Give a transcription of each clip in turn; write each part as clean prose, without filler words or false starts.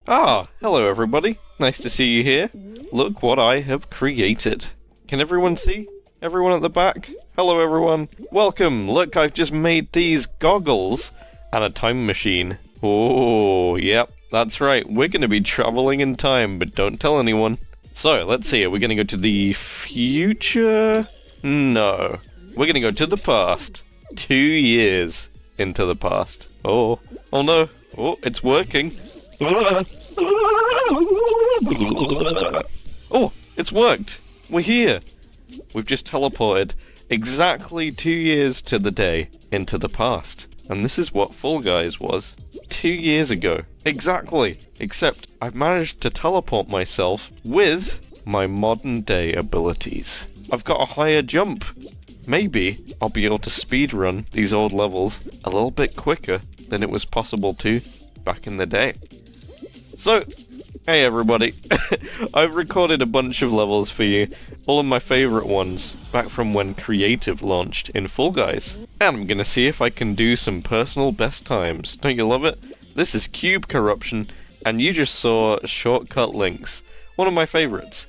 Hello everybody. Nice to see you here. Look what I have created. Can everyone see? Everyone at the back? Hello everyone. Welcome. Look, I've just made these goggles and a time machine. Oh, yep, that's right. We're going to be traveling in time, but don't tell anyone. So, let's see. Are we going to go to the future? No. We're going to go to the past. 2 years into the past. Oh no. Oh, it's working. Oh, it's worked. We're here. We've just teleported exactly 2 years to the day into the past. And this is what Fall Guys was 2 years ago. Exactly. Except I've managed to teleport myself with my modern day abilities. I've got a higher jump. Maybe I'll be able to speedrun these old levels a little bit quicker than it was possible to back in the day. So, hey everybody, I've recorded a bunch of levels for you, all of my favourite ones, back from when Creative launched in Fall Guys. And I'm gonna see if I can do some personal best times. Don't you love it? This is Cube Corruption, and you just saw Shortcut Links, one of my favourites.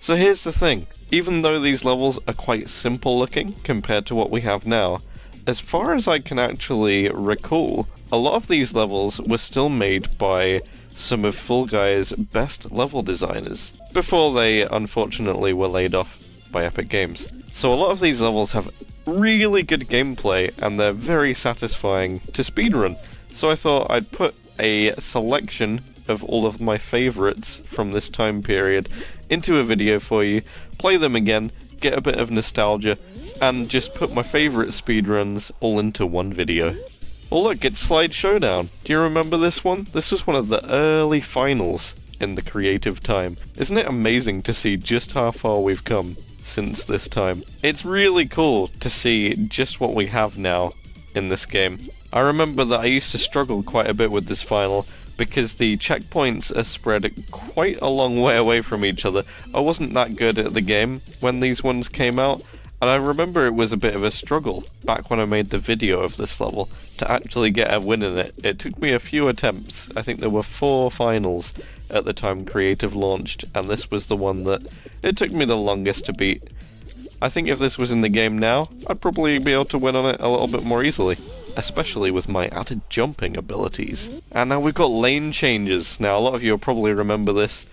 So here's the thing, even though these levels are quite simple looking compared to what we have now, as far as I can actually recall, a lot of these levels were still made by some of Fall Guys' best level designers, before they unfortunately were laid off by Epic Games. So a lot of these levels have really good gameplay and they're very satisfying to speedrun. So I thought I'd put a selection of all of my favourites from this time period into a video for you, play them again, get a bit of nostalgia, and just put my favourite speedruns all into one video. Oh look, it's Slide Showdown. Do you remember this one? This was one of the early finals in the Creative time. Isn't it amazing to see just how far we've come since this time? It's really cool to see just what we have now in this game. I remember that I used to struggle quite a bit with this final because the checkpoints are spread quite a long way away from each other. I wasn't that good at the game when these ones came out, and I remember it was a bit of a struggle back when I made the video of this level to actually get a win in it. It took me a few attempts. I think there were 4 finals at the time Creative launched, and this was the one that it took me the longest to beat. I think if this was in the game now, I'd probably be able to win on it a little bit more easily, especially with my added jumping abilities. And now we've got lane changes. Now a lot of you will probably remember this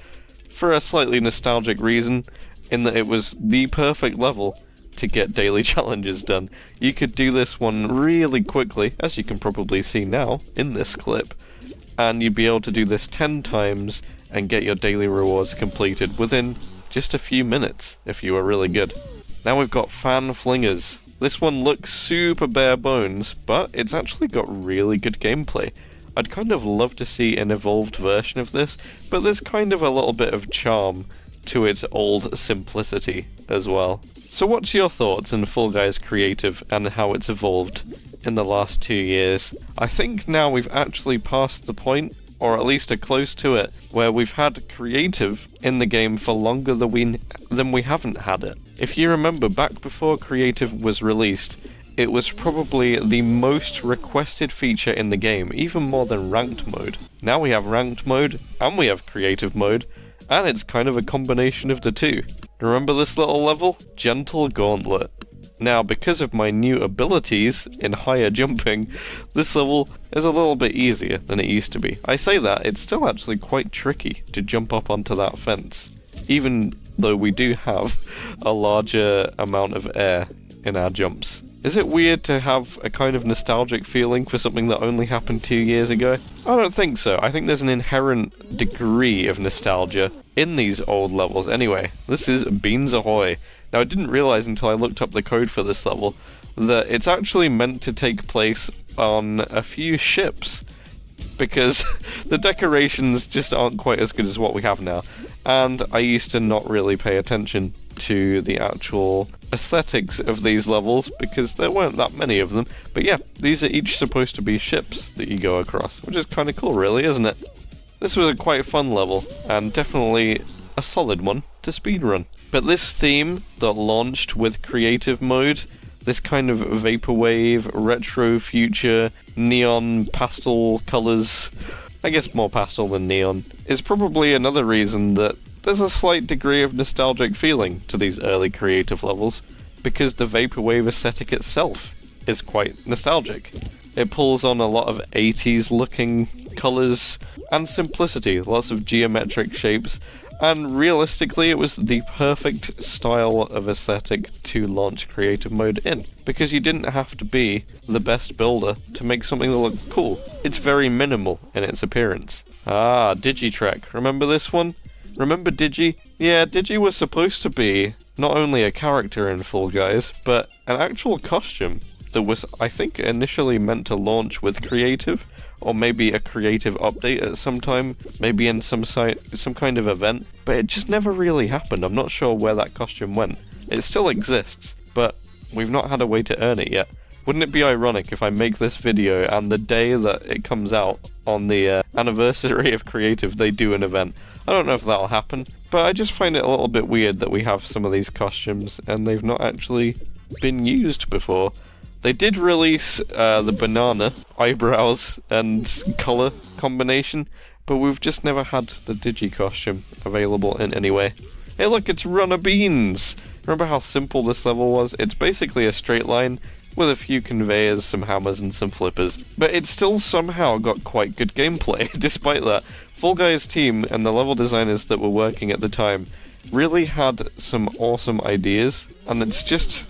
for a slightly nostalgic reason, in that it was the perfect level to get daily challenges done. You could do this one really quickly, as you can probably see now in this clip, and you'd be able to do this 10 times and get your daily rewards completed within just a few minutes if you were really good. Now we've got Fan Flingers. This one looks super bare bones, but it's actually got really good gameplay. I'd kind of love to see an evolved version of this, but there's kind of a little bit of charm to its old simplicity as well. So what's your thoughts on Fall Guys Creative and how it's evolved in the last 2 years? I think now we've actually passed the point, or at least are close to it, where we've had Creative in the game for longer than we haven't had it. If you remember, back before Creative was released, it was probably the most requested feature in the game, even more than Ranked Mode. Now we have Ranked Mode, and we have Creative Mode, and it's kind of a combination of the two. Remember this little level? Gentle Gauntlet. Now, because of my new abilities in higher jumping, this level is a little bit easier than it used to be. I say that, it's still actually quite tricky to jump up onto that fence, even though we do have a larger amount of air in our jumps. Is it weird to have a kind of nostalgic feeling for something that only happened 2 years ago? I don't think so. I think there's an inherent degree of nostalgia in these old levels anyway. This is Beans Ahoy. Now I didn't realise until I looked up the code for this level that it's actually meant to take place on a few ships, because the decorations just aren't quite as good as what we have now, and I used to not really pay attention to the actual aesthetics of these levels because there weren't that many of them. But yeah, these are each supposed to be ships that you go across, which is kind of cool really, isn't it? This was a quite fun level, and definitely a solid one to speedrun. But this theme that launched with Creative Mode, this kind of vaporwave, retro future, neon pastel colours, I guess more pastel than neon, is probably another reason that there's a slight degree of nostalgic feeling to these early creative levels, because the Vaporwave aesthetic itself is quite nostalgic. It pulls on a lot of 80s looking colours and simplicity, lots of geometric shapes, and realistically it was the perfect style of aesthetic to launch creative mode in, because you didn't have to be the best builder to make something that looked cool. It's very minimal in its appearance. Ah, Digitrek, remember this one? Remember Digi? Yeah, Digi was supposed to be not only a character in Fall Guys, but an actual costume that was, I think, initially meant to launch with creative, or maybe a creative update at some time, maybe in some kind of event, but it just never really happened. I'm not sure where that costume went. It still exists, but we've not had a way to earn it yet. Wouldn't it be ironic if I make this video and the day that it comes out, on the anniversary of creative, they do an event? I don't know if that'll happen, but I just find it a little bit weird that we have some of these costumes and they've not actually been used before. They did release the banana eyebrows and colour combination, but we've just never had the Digi costume available in any way. Hey look, it's Runner Beans! Remember how simple this level was? It's basically a straight line with a few conveyors, some hammers and some flippers, but it still somehow got quite good gameplay despite that. Fall Guys team and the level designers that were working at the time really had some awesome ideas, and it's just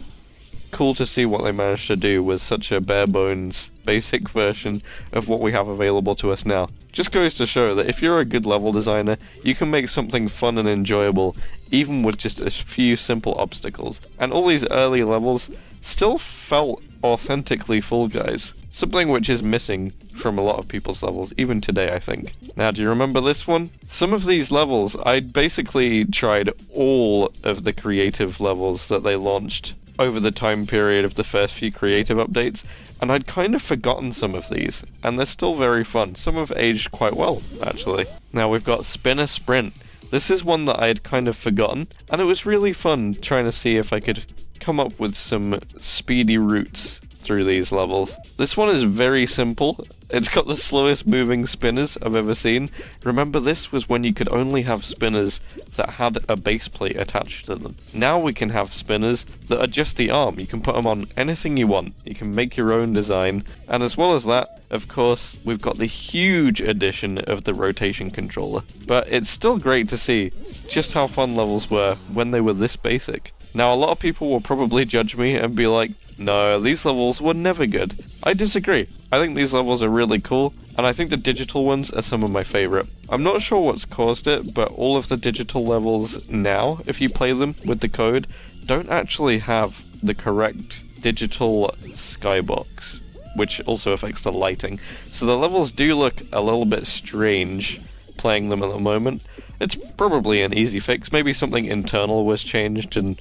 cool to see what they managed to do with such a bare bones basic version of what we have available to us now. Just goes to show that if you're a good level designer, you can make something fun and enjoyable even with just a few simple obstacles. And all these early levels still felt authentically Fall Guys, something which is missing from a lot of people's levels, even today I think. Now, do you remember this one? Some of these levels, I'd basically tried all of the creative levels that they launched over the time period of the first few creative updates, and I'd kind of forgotten some of these, and they're still very fun. Some have aged quite well, actually. Now we've got Spinner Sprint. This is one that I had kind of forgotten, and it was really fun trying to see if I could come up with some speedy routes through these levels. This one is very simple. It's got the slowest moving spinners I've ever seen. Remember, this was when you could only have spinners that had a base plate attached to them. Now we can have spinners that are just the arm. You can put them on anything you want. You can make your own design. And as well as that, of course, we've got the huge addition of the rotation controller. But it's still great to see just how fun levels were when they were this basic. Now, a lot of people will probably judge me and be like, no, these levels were never good. I disagree. I think these levels are really cool, and I think the digital ones are some of my favourite. I'm not sure what's caused it, but all of the digital levels now, if you play them with the code, don't actually have the correct digital skybox, which also affects the lighting. So the levels do look a little bit strange playing them at the moment. It's probably an easy fix. Maybe something internal was changed and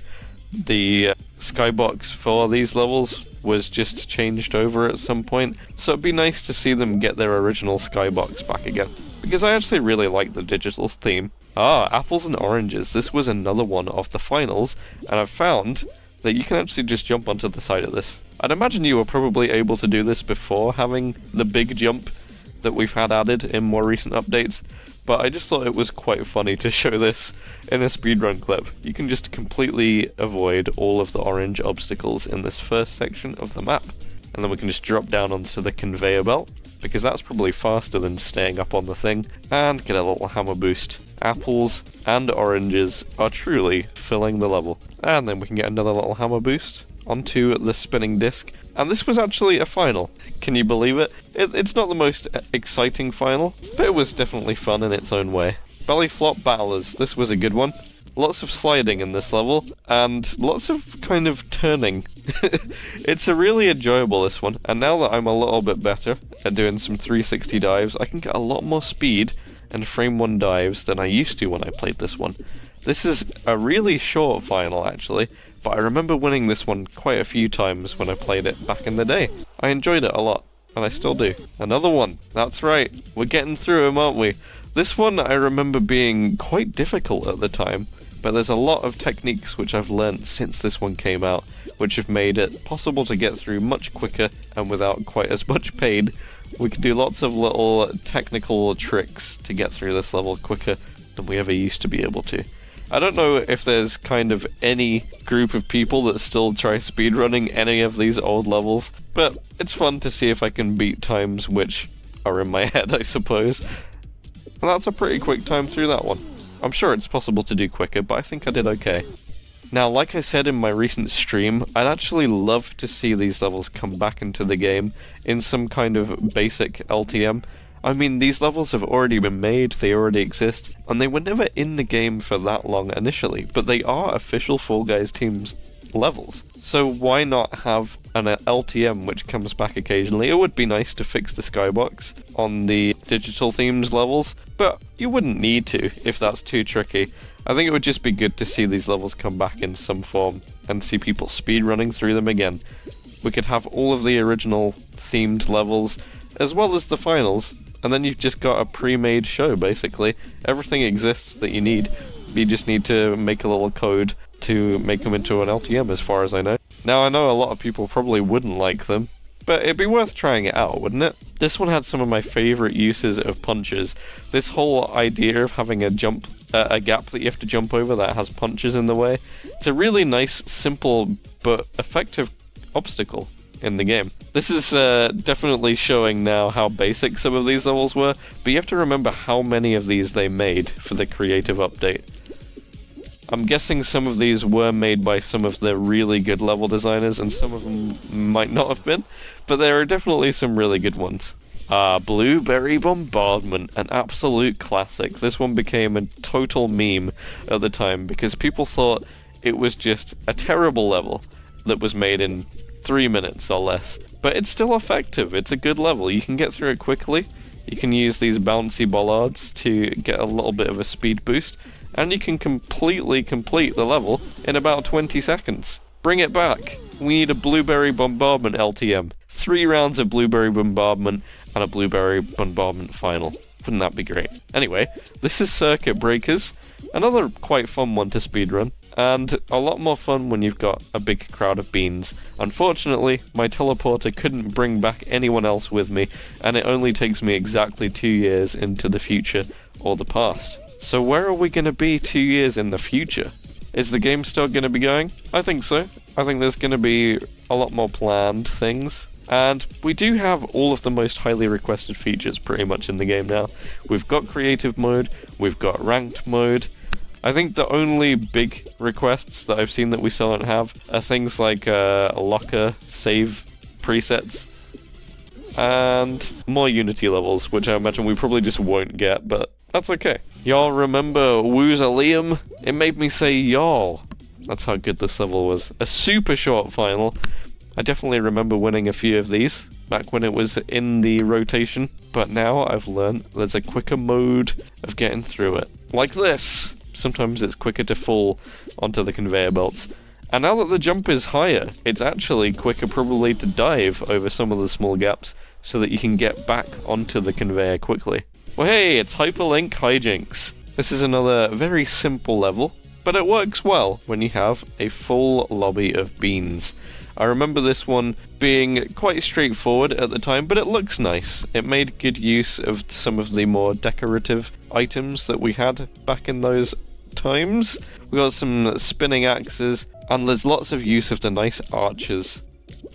the skybox for these levels was just changed over at some point, so it'd be nice to see them get their original skybox back again, because I actually really like the digital theme. Ah, apples and oranges. This was another one of the finals, and I've found that you can actually just jump onto the side of this. I'd imagine you were probably able to do this before having the big jump that we've had added in more recent updates, but I just thought it was quite funny to show this in a speedrun clip. You can just completely avoid all of the orange obstacles in this first section of the map, and then we can just drop down onto the conveyor belt, because that's probably faster than staying up on the thing, and get a little hammer boost. Apples and oranges are truly filling the level. And then we can get another little hammer boost onto the spinning disc. And this was actually a final. Can you believe it? It's not the most exciting final, but it was definitely fun in its own way. Belly Flop Battlers. This was a good one. Lots of sliding in this level, and lots of kind of turning. It's a really enjoyable, this one, and now that I'm a little bit better at doing some 360 dives, I can get a lot more speed and frame 1 dives than I used to when I played this one. This is a really short final, actually, but I remember winning this one quite a few times when I played it back in the day. I enjoyed it a lot, and I still do. Another one. That's right. We're getting through them, aren't we? This one I remember being quite difficult at the time, but there's a lot of techniques which I've learnt since this one came out, which have made it possible to get through much quicker and without quite as much pain We could do lots of little technical tricks to get through this level quicker than we ever used to be able to. I don't know if there's kind of any group of people that still try speedrunning any of these old levels, but it's fun to see if I can beat times which are in my head, I suppose. And that's a pretty quick time through that one. I'm sure it's possible to do quicker, but I think I did okay. Now, like I said in my recent stream, I'd actually love to see these levels come back into the game in some kind of basic LTM. I mean, these levels have already been made, they already exist, and they were never in the game for that long initially, but they are official Fall Guys teams levels. So why not have an LTM which comes back occasionally? It would be nice to fix the skybox on the digital themes levels, but you wouldn't need to if that's too tricky. I think it would just be good to see these levels come back in some form and see people speedrunning through them again. We could have all of the original themed levels as well as the finals, and then you've just got a pre-made show basically. Everything exists that you need. You just need to make a little code to make them into an LTM as far as I know. Now I know a lot of people probably wouldn't like them, but it'd be worth trying it out, wouldn't it? This one had some of my favourite uses of punches. This whole idea of having a gap that you have to jump over that has punches in the way. It's a really nice, simple, but effective obstacle in the game. This is definitely showing now how basic some of these levels were, but you have to remember how many of these they made for the creative update. I'm guessing some of these were made by some of the really good level designers, and some of them might not have been, but there are definitely some really good ones. Blueberry Bombardment, an absolute classic. This one became a total meme at the time because people thought it was just a terrible level that was made in 3 minutes or less. But it's still effective, it's a good level, you can get through it quickly, you can use these bouncy bollards to get a little bit of a speed boost, and you can completely complete the level in about 20 seconds. Bring it back. We need a Blueberry Bombardment LTM. 3 rounds of Blueberry Bombardment and a Blueberry Bombardment final. Wouldn't that be great? Anyway, this is Circuit Breakers. Another quite fun one to speedrun, and a lot more fun when you've got a big crowd of beans. Unfortunately, my teleporter couldn't bring back anyone else with me, and it only takes me exactly 2 years into the future or the past. So where are we going to be 2 years in the future? Is the game still going to be going? I think so. I think there's going to be a lot more planned things. And we do have all of the most highly requested features pretty much in the game now. We've got creative mode, we've got ranked mode. I think the only big requests that I've seen that we still don't have are things like locker save presets and more Unity levels, which I imagine we probably just won't get, but that's okay. Y'all remember Woozalium? It made me say y'all. That's how good this level was. A super short final. I definitely remember winning a few of these back when it was in the rotation, but now I've learned there's a quicker mode of getting through it. Like this! Sometimes it's quicker to fall onto the conveyor belts. And now that the jump is higher, it's actually quicker probably to dive over some of the small gaps so that you can get back onto the conveyor quickly. Well hey, it's Hyperlink Hijinks. This is another very simple level, but it works well when you have a full lobby of beans. I remember this one being quite straightforward at the time, but it looks nice. It made good use of some of the more decorative items that we had back in those times. We got some spinning axes, and there's lots of use of the nice archers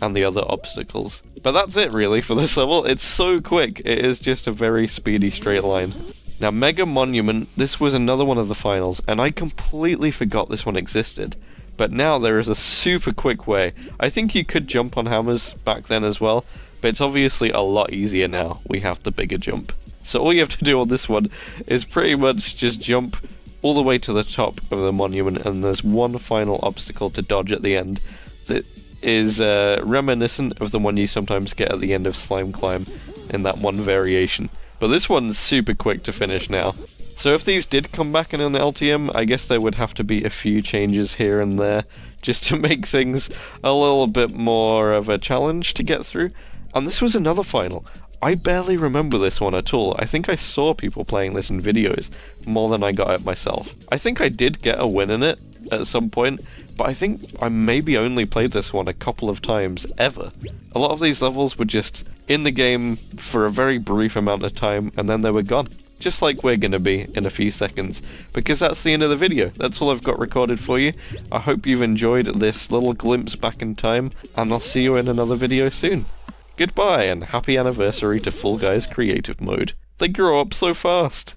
and the other obstacles. But that's it really for this level. It's so quick, it is just a very speedy straight line. Now Mega Monument, this was another one of the finals, and I completely forgot this one existed. But now there is a super quick way. I think you could jump on hammers back then as well, but it's obviously a lot easier now. We have the bigger jump. So all you have to do on this one is pretty much just jump all the way to the top of the monument, and there's one final obstacle to dodge at the end that is reminiscent of the one you sometimes get at the end of Slime Climb in that one variation. But this one's super quick to finish now. So if these did come back in an LTM, I guess there would have to be a few changes here and there just to make things a little bit more of a challenge to get through. And this was another final. I barely remember this one at all. I think I saw people playing this in videos more than I got it myself. I think I did get a win in it, at some point, but I think I maybe only played this one a couple of times ever. A lot of these levels were just in the game for a very brief amount of time, and then they were gone. Just like we're gonna be in a few seconds, because that's the end of the video. That's all I've got recorded for you. I hope you've enjoyed this little glimpse back in time, and I'll see you in another video soon. Goodbye, and happy anniversary to Fall Guys Creative Mode. They grow up so fast!